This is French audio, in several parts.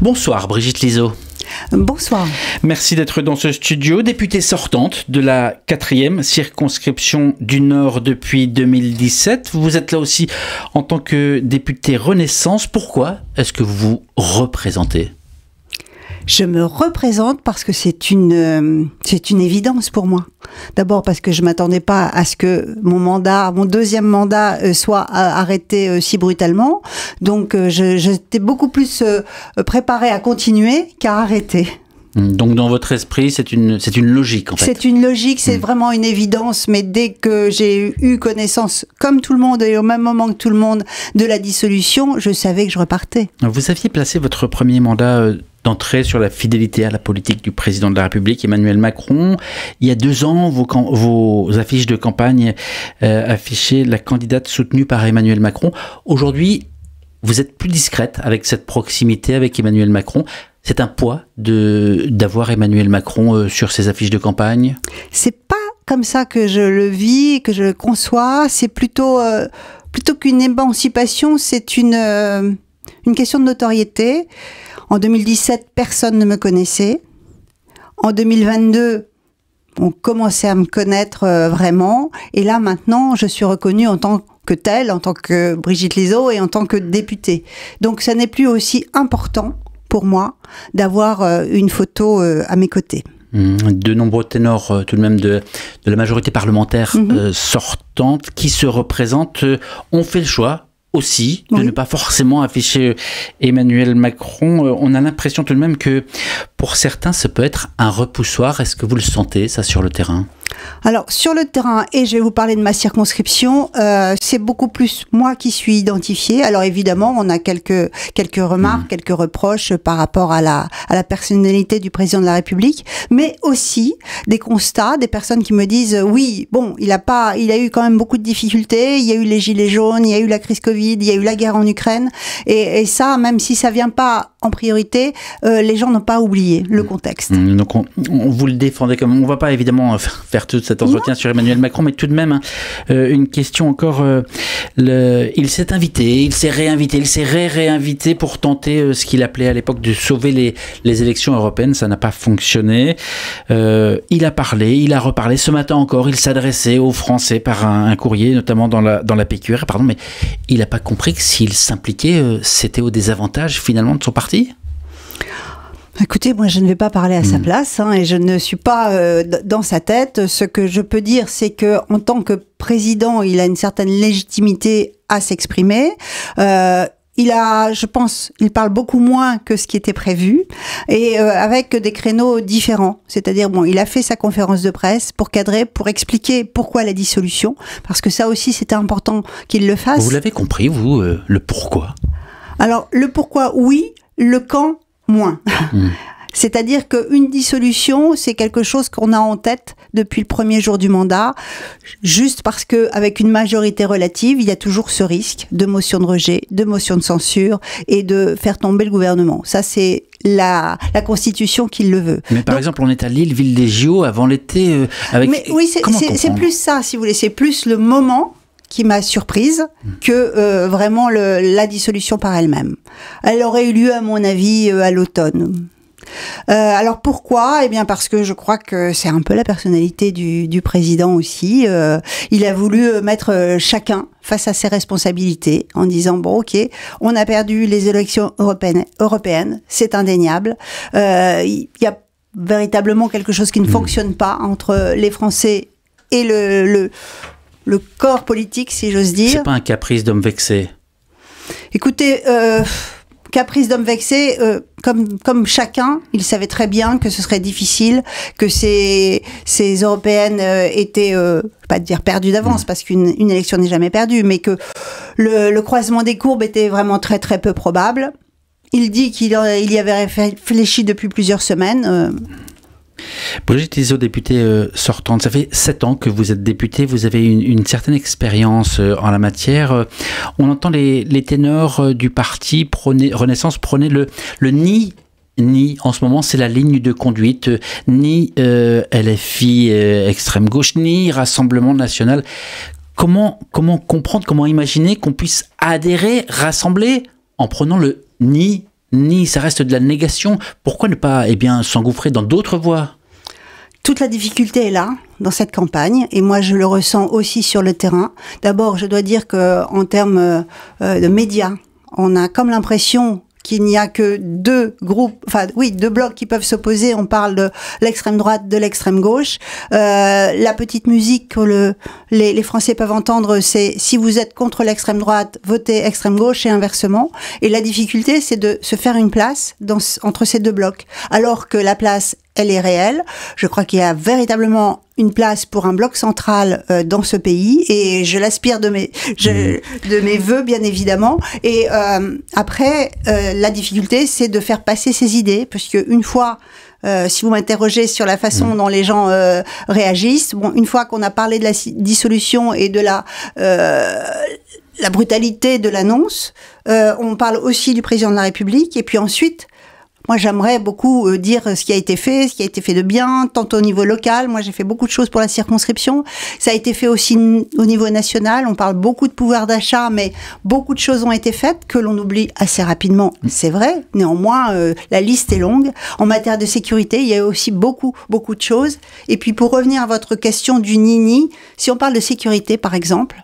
Bonsoir Brigitte Liso. Bonsoir. Merci d'être dans ce studio. Députée sortante de la 4e circonscription du Nord depuis 2017. Vous êtes là aussi en tant que députée Renaissance. Pourquoi est-ce que vous vous représentez ? Je me représente parce que c'est une évidence pour moi. D'abord parce que je m'attendais pas à ce que mon deuxième mandat soit arrêté si brutalement. Donc j'étais beaucoup plus préparée à continuer qu'à arrêter. Donc dans votre esprit, c'est une logique en fait. C'est une logique, c'est vraiment une évidence, mais dès que j'ai eu connaissance, comme tout le monde et au même moment que tout le monde, de la dissolution, je savais que je repartais. Vous aviez placé votre premier mandat d'entrée sur la fidélité à la politique du président de la République, Emmanuel Macron. Il y a 2 ans, vos affiches de campagne affichaient la candidate soutenue par Emmanuel Macron. Aujourd'hui, vous êtes plus discrète avec cette proximité avec Emmanuel Macron. C'est un poids d'avoir Emmanuel Macron sur ses affiches de campagne? C'est pas comme ça que je le vis, que je le conçois. C'est plutôt qu'une émancipation, c'est une question de notoriété. En 2017, personne ne me connaissait. En 2022, on commençait à me connaître vraiment. Et là, maintenant, je suis reconnue en tant que telle, en tant que Brigitte Liso et en tant que députée. Donc, ça n'est plus aussi important pour moi d'avoir une photo à mes côtés. De nombreux ténors tout de même de la majorité parlementaire sortante qui se représentent ont fait le choix aussi de ne pas forcément afficher Emmanuel Macron. On a l'impression tout de même que pour certains, ça peut être un repoussoir. Est-ce que vous le sentez, ça, sur le terrain ? Alors, sur le terrain, et je vais vous parler de ma circonscription, c'est beaucoup plus moi qui suis identifiée. Alors, évidemment, on a quelques remarques, quelques reproches par rapport à la personnalité du président de la République, mais aussi des constats, des personnes qui me disent, oui, bon, il a eu quand même beaucoup de difficultés, il y a eu les gilets jaunes, il y a eu la crise Covid, il y a eu la guerre en Ukraine, et ça, même si ça vient pas en priorité, les gens n'ont pas oublié le contexte. Donc, on vous le défendez comme... On va pas évidemment faire tout cet entretien sur Emmanuel Macron, mais tout de même, une question encore. Il s'est invité, il s'est réinvité, il s'est réinvité pour tenter ce qu'il appelait à l'époque de sauver les élections européennes. Ça n'a pas fonctionné. Il a parlé, il a reparlé. Ce matin encore, il s'adressait aux Français par un courrier, notamment dans la PQR, mais il n'a pas compris que s'il s'impliquait, c'était au désavantage finalement de son parti. Écoutez, moi je ne vais pas parler à sa place et je ne suis pas dans sa tête. Ce que je peux dire, c'est que en tant que président, il a une certaine légitimité à s'exprimer. Je pense, il parle beaucoup moins que ce qui était prévu et avec des créneaux différents. C'est-à-dire, il a fait sa conférence de presse pour cadrer, pour expliquer pourquoi la dissolution, parce que ça aussi c'était important qu'il le fasse. Vous l'avez compris, vous, le pourquoi? Alors, le pourquoi, oui, le quand, moins. C'est-à-dire qu'une dissolution, c'est quelque chose qu'on a en tête depuis le premier jour du mandat, juste parce qu'avec une majorité relative, il y a toujours ce risque de motion de rejet, de motion de censure et de faire tomber le gouvernement. Ça, c'est la Constitution qui le veut. Mais par exemple, on est à Lille, ville des JO, avant l'été. Mais oui, c'est plus ça, si vous voulez. C'est plus le moment qui m'a surprise que vraiment la dissolution par elle-même. Elle aurait eu lieu, à mon avis, à l'automne. Alors pourquoi ? Eh bien parce que je crois que c'est un peu la personnalité du président aussi. Il a voulu mettre chacun face à ses responsabilités en disant bon ok, on a perdu les élections européennes, c'est indéniable. Il y a véritablement quelque chose qui ne fonctionne pas entre les Français et le corps politique, si j'ose dire. C'est pas un caprice d'homme vexé. Écoutez, caprice d'homme vexé, comme chacun, il savait très bien que ce serait difficile, que ces européennes étaient, je vais pas dire perdues d'avance, parce qu'une élection n'est jamais perdue, mais que le croisement des courbes était vraiment très très peu probable. Il dit qu'il y avait réfléchi depuis plusieurs semaines. Brigitte Liso, députée sortante, ça fait 7 ans que vous êtes députée, vous avez une certaine expérience en la matière. On entend les ténors du parti Renaissance prôner le ni en ce moment, c'est la ligne de conduite, ni LFI extrême gauche, ni Rassemblement national. Comment comprendre, comment imaginer qu'on puisse adhérer, rassembler en prenant le ni nie, ça reste de la négation. Pourquoi ne pas s'engouffrer dans d'autres voies ? Toute la difficulté est là, dans cette campagne, et moi je le ressens aussi sur le terrain. D'abord, je dois dire qu'en termes de médias, on a comme l'impression qu'il n'y a que deux blocs qui peuvent s'opposer. On parle de l'extrême droite, de l'extrême gauche. La petite musique que les Français peuvent entendre, c'est si vous êtes contre l'extrême droite, votez extrême gauche et inversement. Et la difficulté, c'est de se faire une place entre ces deux blocs. Alors que la place, elle est réelle. Je crois qu'il y a véritablement une place pour un bloc central dans ce pays, et je l'aspire de mes vœux, bien évidemment. Et après, la difficulté, c'est de faire passer ces idées, parce que une fois, si vous m'interrogez sur la façon dont les gens réagissent, une fois qu'on a parlé de la dissolution et de la brutalité de l'annonce, on parle aussi du président de la République, et puis ensuite, moi, j'aimerais beaucoup dire ce qui a été fait de bien, tant au niveau local. Moi, j'ai fait beaucoup de choses pour la circonscription. Ça a été fait aussi au niveau national. On parle beaucoup de pouvoir d'achat, mais beaucoup de choses ont été faites que l'on oublie assez rapidement. C'est vrai. Néanmoins, la liste est longue. En matière de sécurité, il y a aussi beaucoup de choses. Et puis, pour revenir à votre question du nini, si on parle de sécurité, par exemple,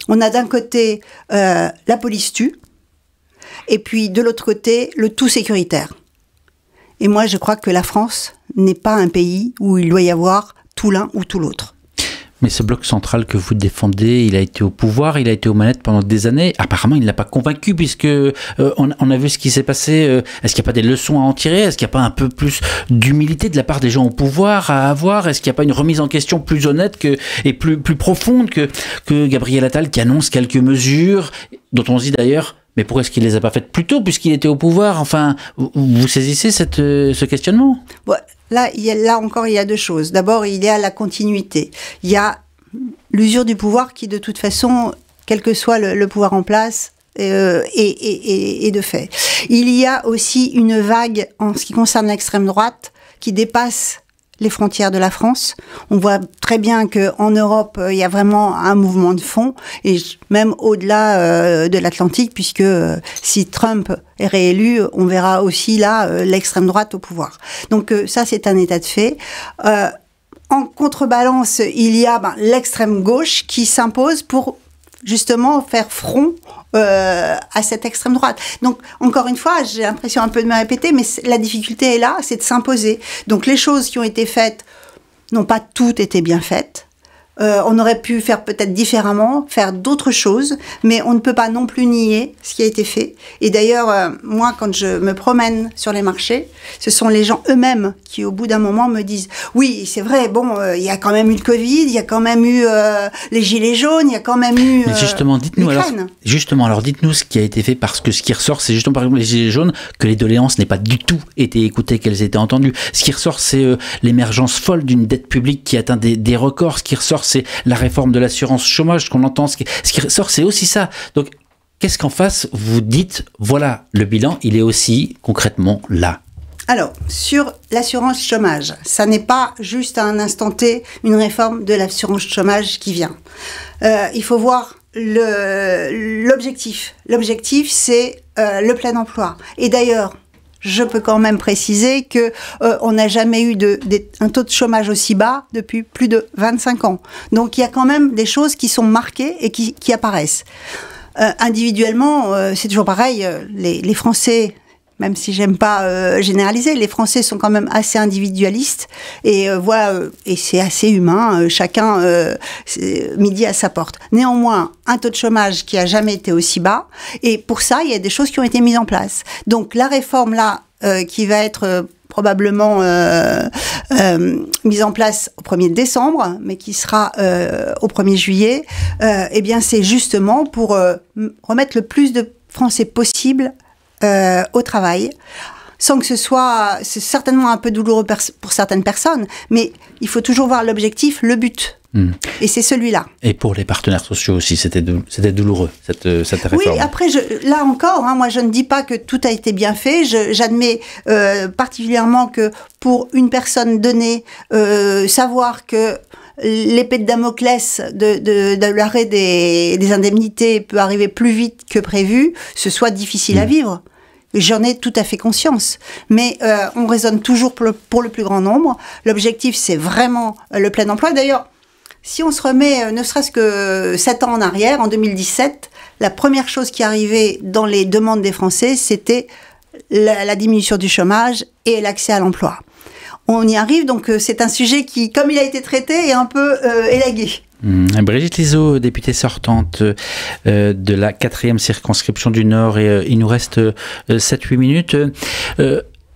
on a d'un côté la police tue, et puis de l'autre côté, le tout sécuritaire. Et moi, je crois que la France n'est pas un pays où il doit y avoir tout l'un ou tout l'autre. Mais ce bloc central que vous défendez, il a été au pouvoir, il a été aux manettes pendant des années. Apparemment, il ne l'a pas convaincu, puisque on a vu ce qui s'est passé. Est-ce qu'il n'y a pas des leçons à en tirer ? Est-ce qu'il n'y a pas un peu plus d'humilité de la part des gens au pouvoir à avoir ? Est-ce qu'il n'y a pas une remise en question plus honnête et plus profonde que Gabriel Attal, qui annonce quelques mesures, dont on se dit d'ailleurs... Mais pourquoi est-ce qu'il ne les a pas faites plus tôt, puisqu'il était au pouvoir ? Enfin, vous saisissez ce questionnement ? Ouais, là encore, il y a deux choses. D'abord, il y a la continuité. Il y a l'usure du pouvoir qui, de toute façon, quel que soit le pouvoir en place, est de fait. Il y a aussi une vague, en ce qui concerne l'extrême droite, qui dépasse les frontières de la France. On voit très bien qu'en Europe, il y a vraiment un mouvement de fond, et même au-delà de l'Atlantique, puisque si Trump est réélu, on verra aussi là l'extrême droite au pouvoir. Donc ça, c'est un état de fait. En contrebalance, il y a l'extrême gauche qui s'impose pour justement faire front à cette extrême droite. Donc, encore une fois, j'ai l'impression un peu de me répéter, mais la difficulté est là, c'est de s'imposer. Donc, les choses qui ont été faites n'ont pas toutes été bien faites. On aurait pu faire peut-être différemment, faire d'autres choses, mais on ne peut pas non plus nier ce qui a été fait. Et d'ailleurs, moi, quand je me promène sur les marchés, ce sont les gens eux-mêmes qui, au bout d'un moment, me disent « Oui, c'est vrai, il y a quand même eu le Covid, il y a quand même eu les gilets jaunes, il y a quand même eu mais justement, dites-nous alors, dites-nous ce qui a été fait, parce que ce qui ressort, c'est justement, par exemple, les gilets jaunes, que les doléances n'aient pas du tout été écoutées, qu'elles aient été entendues. Ce qui ressort, c'est l'émergence folle d'une dette publique qui atteint des records. Ce qui ressort, c'est la réforme de l'assurance chômage qu'on entend. Ce qui ressort, c'est aussi ça. Donc, qu'est-ce qu'en face, vous dites, voilà, le bilan, il est aussi concrètement là. Alors, sur l'assurance chômage, ça n'est pas juste à un instant T une réforme de l'assurance chômage qui vient. Il faut voir l'objectif. L'objectif, c'est le plein emploi. Et d'ailleurs, je peux quand même préciser que on n'a jamais eu un taux de chômage aussi bas depuis plus de 25 ans. Donc il y a quand même des choses qui sont marquées et qui apparaissent. Individuellement, c'est toujours pareil. Les Français, même si j'aime pas généraliser, les Français sont quand même assez individualistes et et c'est assez humain. Chacun midi à sa porte. Néanmoins, un taux de chômage qui a jamais été aussi bas, et pour ça, il y a des choses qui ont été mises en place. Donc la réforme là, qui va être probablement mise en place au 1er décembre, mais qui sera au 1er juillet, eh bien c'est justement pour remettre le plus de Français possible au travail, sans que c'est certainement un peu douloureux pour certaines personnes, mais il faut toujours voir l'objectif, le but. Et c'est celui-là. Et pour les partenaires sociaux aussi, c'était douloureux, cette réforme. Oui, après, là encore, moi je ne dis pas que tout a été bien fait. J'admets particulièrement que pour une personne donnée, savoir que l'épée de Damoclès de l'arrêt des indemnités peut arriver plus vite que prévu, ce soit difficile à vivre. j'en ai tout à fait conscience. Mais on raisonne toujours pour le plus grand nombre. L'objectif, c'est vraiment le plein emploi. D'ailleurs, si on se remet ne serait-ce que 7 ans en arrière, en 2017, la première chose qui arrivait dans les demandes des Français, c'était la diminution du chômage et l'accès à l'emploi. On y arrive, donc c'est un sujet qui, comme il a été traité, est un peu élagué. Brigitte Lizaud, députée sortante de la 4e circonscription du Nord, et il nous reste 7-8 minutes.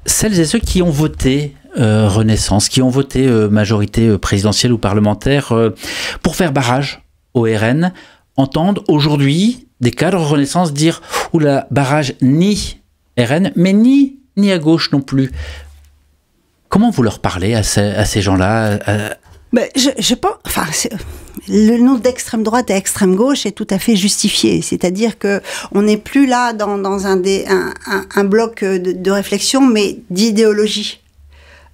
Celles et ceux qui ont voté Renaissance, qui ont voté majorité présidentielle ou parlementaire pour faire barrage au RN, entendent aujourd'hui des cadres Renaissance dire « Oula, barrage ni RN, mais ni à gauche non plus ». Comment vous leur parlez à ces gens-là je pense, enfin, le nom d'extrême droite et extrême gauche est tout à fait justifié. C'est-à-dire que on n'est plus là dans un bloc de réflexion, mais d'idéologie.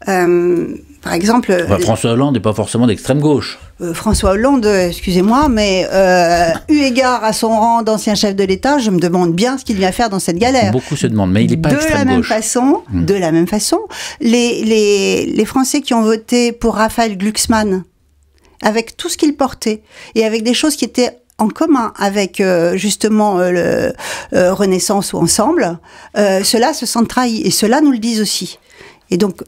Par exemple, François Hollande n'est pas forcément d'extrême gauche. François Hollande, excusez-moi, mais eu égard à son rang d'ancien chef de l'État, je me demande bien ce qu'il vient faire dans cette galère. Beaucoup se demandent, mais il n'est pas extrême gauche. De la même façon, les Français qui ont voté pour Raphaël Glucksmann, avec tout ce qu'il portait, et avec des choses qui étaient en commun avec justement le Renaissance ou Ensemble, ceux-là se sentent trahis, et ceux-là nous le disent aussi. Et donc,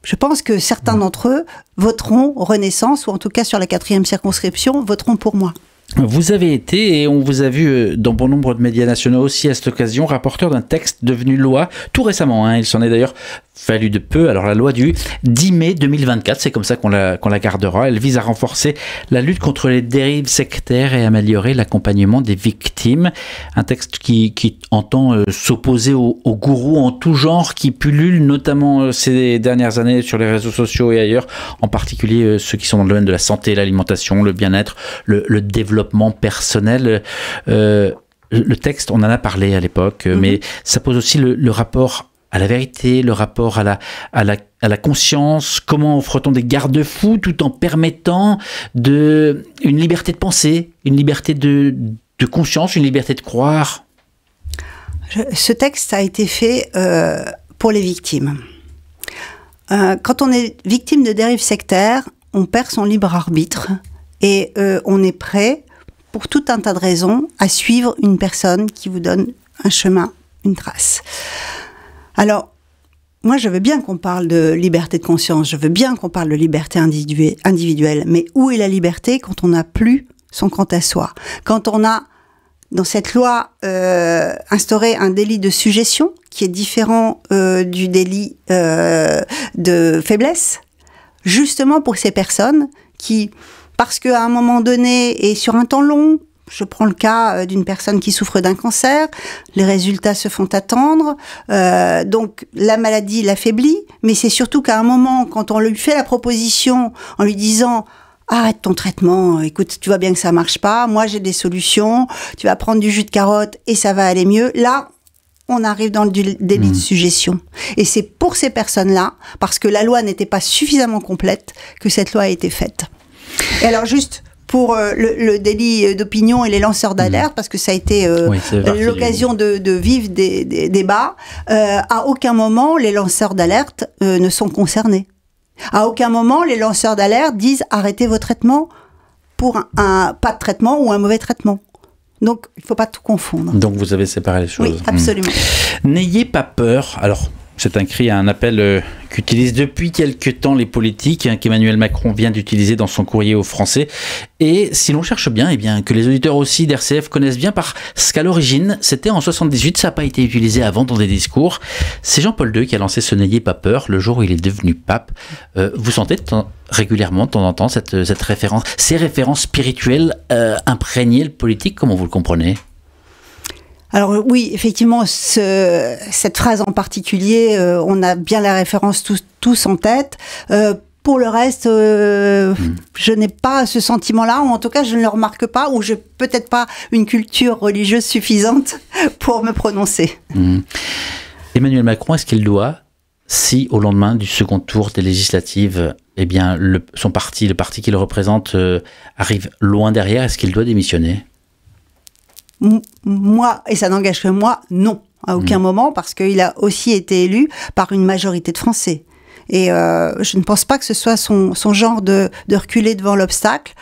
je pense que certains d'entre eux voteront Renaissance, ou en tout cas sur la 4e circonscription, voteront pour moi. Vous avez été, et on vous a vu dans bon nombre de médias nationaux aussi à cette occasion, rapporteur d'un texte devenu loi, tout récemment, il s'en est d'ailleurs fallu de peu. Alors la loi du 10 mai 2024, c'est comme ça qu'on la gardera. Elle vise à renforcer la lutte contre les dérives sectaires et améliorer l'accompagnement des victimes. Un texte qui entend s'opposer aux gourous en tout genre qui pullulent notamment ces dernières années sur les réseaux sociaux et ailleurs, en particulier ceux qui sont dans le domaine de la santé, l'alimentation, le bien-être, le développement personnel. Le texte, on en a parlé à l'époque, mais ça pose aussi le rapport à la vérité, le rapport à la conscience, comment offre-t-on des garde-fous tout en permettant une liberté de penser, une liberté de conscience, une liberté de croire. Ce texte a été fait pour les victimes. Quand on est victime de dérives sectaires, on perd son libre arbitre et on est prêt, pour tout un tas de raisons, à suivre une personne qui vous donne un chemin, une trace. Alors, moi, je veux bien qu'on parle de liberté de conscience, je veux bien qu'on parle de liberté individuelle, mais où est la liberté quand on n'a plus son quant à soi? Quand on a, dans cette loi, instauré un délit de sujétion, qui est différent du délit de faiblesse, justement pour ces personnes qui, parce qu'à un moment donné et sur un temps long, je prends le cas d'une personne qui souffre d'un cancer, les résultats se font attendre, donc la maladie l'affaiblit, mais c'est surtout qu'à un moment, quand on lui fait la proposition en lui disant « Arrête ton traitement, écoute, tu vois bien que ça marche pas, moi j'ai des solutions, tu vas prendre du jus de carotte et ça va aller mieux », là, on arrive dans le délit de sujétion. Et c'est pour ces personnes-là, parce que la loi n'était pas suffisamment complète, que cette loi a été faite. Et alors juste pour le délit d'opinion et les lanceurs d'alerte, parce que ça a été l'occasion de vivre des débats, à aucun moment les lanceurs d'alerte ne sont concernés. À aucun moment les lanceurs d'alerte disent arrêtez vos traitements pour un pas de traitement ou un mauvais traitement. Donc il ne faut pas tout confondre. Donc vous avez séparé les choses. Oui, absolument. N'ayez pas peur. Alors, c'est un cri à un appel qu'utilisent depuis quelque temps les politiques, qu'Emmanuel Macron vient d'utiliser dans son courrier aux Français. Et si l'on cherche bien, eh bien, que les auditeurs aussi d'RCF connaissent bien, parce qu'à l'origine, c'était en 78, ça n'a pas été utilisé avant dans des discours. C'est Jean-Paul II qui a lancé ce « N'ayez pas peur » le jour où il est devenu pape. Vous sentez régulièrement, de temps en temps, cette référence, ces références spirituelles imprégner le politique, comment vous le comprenez ? Alors oui, effectivement, cette phrase en particulier, on a bien la référence tous en tête. Pour le reste, je n'ai pas ce sentiment-là, ou en tout cas, je ne le remarque pas, ou je n'ai peut-être pas une culture religieuse suffisante pour me prononcer. Emmanuel Macron, est-ce qu'il doit, si au lendemain du second tour des législatives, eh bien, son parti, le parti qu'il représente, arrive loin derrière, est-ce qu'il doit démissionner ? Moi, et ça n'engage que moi, non. à aucun moment, parce qu'il a aussi été élu par une majorité de Français. Et je ne pense pas que ce soit son genre de reculer devant l'obstacle.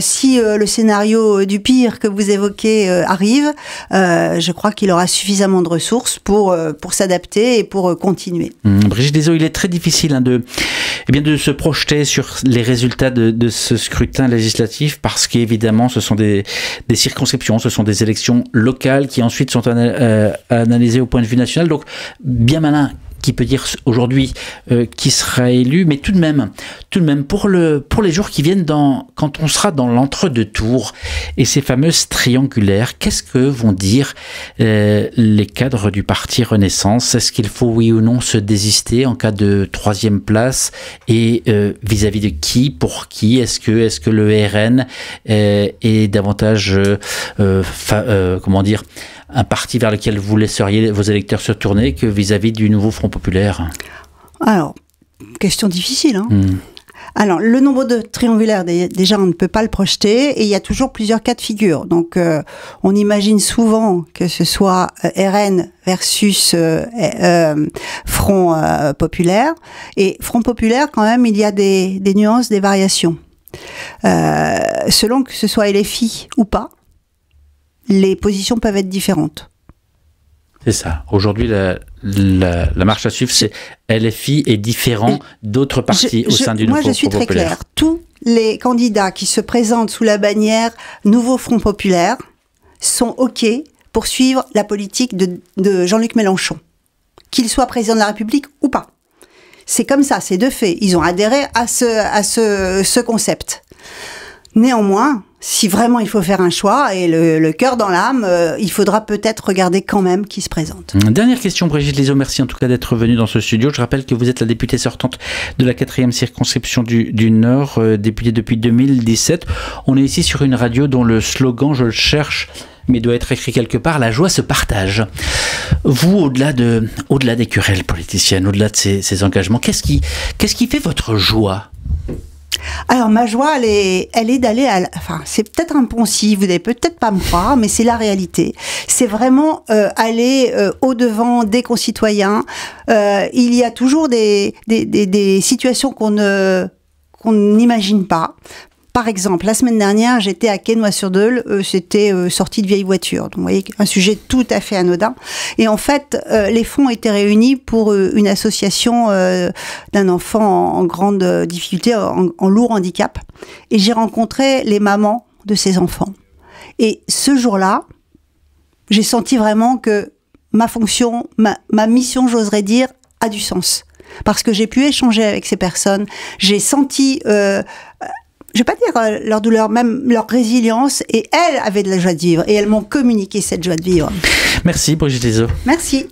Si le scénario du pire que vous évoquez arrive, je crois qu'il aura suffisamment de ressources pour s'adapter et pour continuer. Brigitte Desaux, il est très difficile de se projeter sur les résultats de ce scrutin législatif, parce qu'évidemment ce sont des circonscriptions, ce sont des élections locales qui ensuite sont analysées au point de vue national. Donc bien malin qui peut dire aujourd'hui qui sera élu, mais tout de même pour les jours qui viennent, quand on sera dans l'entre-deux tours et ces fameuses triangulaires, qu'est-ce que vont dire les cadres du parti Renaissance? Est-ce qu'il faut oui ou non se désister en cas de troisième place, et vis-à-vis de qui, pour qui? Est-ce que le RN est davantage un parti vers lequel vous laisseriez vos électeurs se tourner que vis-à-vis du nouveau Front populaire? Alors, question difficile. Alors, le nombre de triangulaires, déjà, on ne peut pas le projeter, et il y a toujours plusieurs cas de figure. Donc, on imagine souvent que ce soit RN versus Front populaire. Et Front populaire, quand même, il y a des nuances, des variations. Selon que ce soit LFI ou pas, les positions peuvent être différentes. C'est ça. Aujourd'hui, la marche à suivre, c'est LFI est différent d'autres partis au sein du nouveau Front populaire. Moi, je suis très claire. Tous les candidats qui se présentent sous la bannière Nouveau Front populaire sont OK pour suivre la politique de Jean-Luc Mélenchon, qu'il soit président de la République ou pas. C'est comme ça, c'est de fait. Ils ont adhéré à ce concept. Néanmoins, si vraiment il faut faire un choix, et le cœur dans l'âme, il faudra peut-être regarder quand même qui se présente. Dernière question, Brigitte Desaux, merci en tout cas d'être venue dans ce studio. Je rappelle que vous êtes la députée sortante de la 4e circonscription du Nord, députée depuis 2017. On est ici sur une radio dont le slogan, je le cherche, mais doit être écrit quelque part, la joie se partage. Vous, au-delà des querelles politiciennes, au-delà de ces engagements, qu'est-ce qui fait votre joie? Alors, ma joie, elle est d'aller c'est peut-être impensif, vous n'allez peut-être pas me croire, mais c'est la réalité. C'est vraiment aller au-devant des concitoyens. Il y a toujours des situations qu'on n'imagine pas. Par exemple, la semaine dernière, j'étais à Quesnoy-sur-Deuil, c'était sortie de vieille voiture. Donc, vous voyez, un sujet tout à fait anodin. Et en fait, les fonds étaient réunis pour une association d'un enfant en grande difficulté, en lourd handicap. Et j'ai rencontré les mamans de ces enfants. Et ce jour-là, j'ai senti vraiment que ma fonction, ma mission, j'oserais dire, a du sens. Parce que j'ai pu échanger avec ces personnes, j'ai senti... je ne vais pas dire leur douleur, même leur résilience, et elles avaient de la joie de vivre, et elles m'ont communiqué cette joie de vivre. Merci Brigitte Desaux. Merci.